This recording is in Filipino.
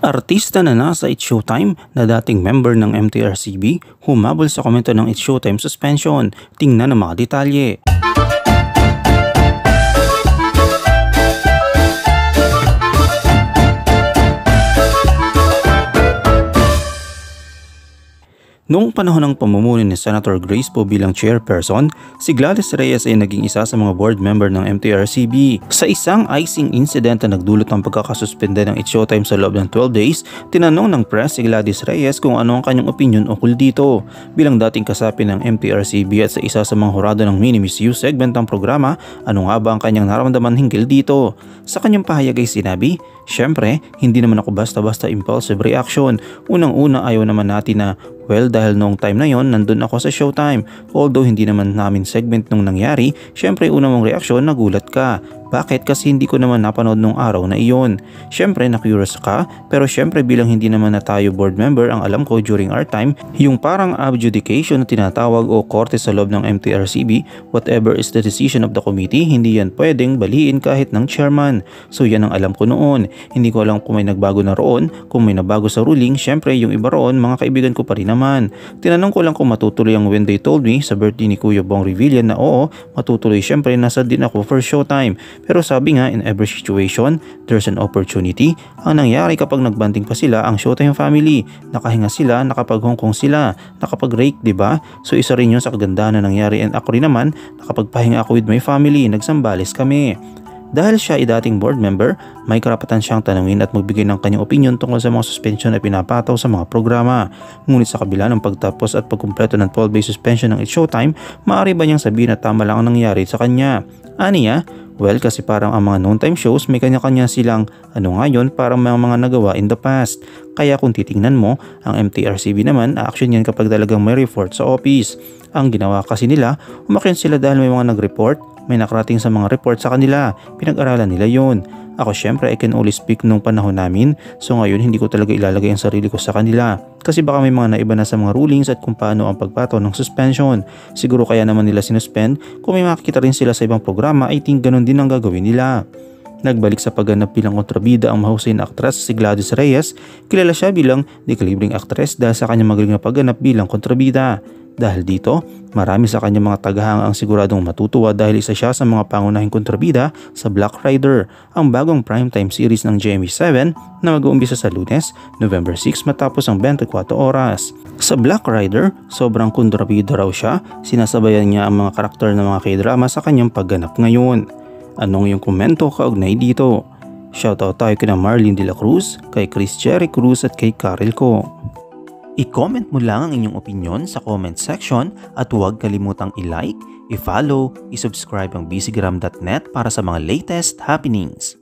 Artista na nasa It's Showtime na dating member ng MTRCB humabol sa komento ng It's Showtime suspension. Tingnan ang mga detalye. Noong panahon ng pamumuno ni Senator Grace Poe bilang chairperson, si Gladys Reyes ay naging isa sa mga board member ng MTRCB. Sa isang icing incident na nagdulot ng pagkakasuspende ng It's Showtime sa loob ng 12 days, tinanong ng press si Gladys Reyes kung ano ang kanyang opinion ukol dito. Bilang dating kasapi ng MTRCB at sa isa sa mga hurado ng Mini Miss You segment ng programa, ano nga ba ang kanyang nararamdaman hinggil dito? Sa kanyang pahayag ay sinabi, "Syempre, hindi naman ako basta-basta impulsive reaction. Unang-una ayaw naman natin na dahil noong time na yon nandun ako sa Showtime. Although hindi naman namin segment nung nangyari, syempre una mong reaksyon nagulat ka. Bakit? Kasi hindi ko naman napanood nung araw na iyon. Syempre na-curious ka, pero syempre bilang hindi naman na tayo board member, ang alam ko during our time, yung parang adjudication na tinatawag o korte sa loob ng MTRCB, whatever is the decision of the committee, hindi yan pwedeng baliin kahit ng chairman. So yan ang alam ko noon. Hindi ko alam kung may nagbago na roon, kung may nabago sa ruling, syempre yung iba roon, mga kaibigan ko pa rin naman. Tinanong ko lang kung matutuloy ang when they told me sa birthday ni Kuya Bong Revilla na oo, matutuloy. Syempre nasa din ako for Showtime. Pero sabi nga, in every situation, there's an opportunity. Ang nangyari kapag nagbanding pa sila ang Showtime family, nakahinga sila, nakapag-hongkong sila, nakapag-rake, diba? So isa rin yun sa kagandahan na nangyari, and ako rin naman, nakapagpahinga ako with my family, nagsambales kami. Dahil siya ay dating board member, may karapatan siyang tanungin at magbigay ng kanyang opinion tungkol sa mga suspension na pinapataw sa mga programa. Ngunit sa kabila ng pagtapos at pagkumpleto ng 12-day suspension ng It's Showtime, maaari ba niyang sabihin na tama lang ang nangyari sa kanya? Aniya, kasi parang ang mga noontime shows may kanya-kanya silang ngayon parang mga nagawa in the past. Kaya kung titingnan mo, ang MTRCB naman, action yan kapag talagang may report sa office. Ang ginawa kasi nila, umakyat sila dahil may mga nag-report, may nakarating sa mga report sa kanila, pinag-aralan nila yun. Ako syempre I can only speak nung panahon namin, so ngayon hindi ko talaga ilalagay ang sarili ko sa kanila. Kasi baka may mga naiba na sa mga rulings at kung paano ang pagpataw ng suspension. Siguro kaya naman nila sinuspend, kung may makikita rin sila sa ibang programa, I think ganun din ang gagawin nila. Nagbalik sa pagganap bilang kontrabida ang mahusay na aktres si Gladys Reyes. Kilala siya bilang dekalibring actress dahil sa kanyang magaling na pagganap bilang kontrabida. Dahil dito, marami sa kanyang mga tagahanga ang siguradong matutuwa dahil isa siya sa mga pangunahing kontrabida sa Black Rider, ang bagong primetime series ng GMA7 na mag-uumpisa sa Lunes, November 6 matapos ang 24 oras. Sa Black Rider, sobrang kontrabida raw siya, sinasabayan niya ang mga karakter ng mga K-drama sa kanyang pagganap ngayon. Anong iyong komento kaugnay dito? Shoutout tayo kina Marlene De La Cruz, kay Chris Jerry Cruz at kay Karel Ko. I-comment mo lang ang inyong opinion sa comment section at huwag kalimutang i-like, i-follow, i-subscribe ang bcgram.net para sa mga latest happenings.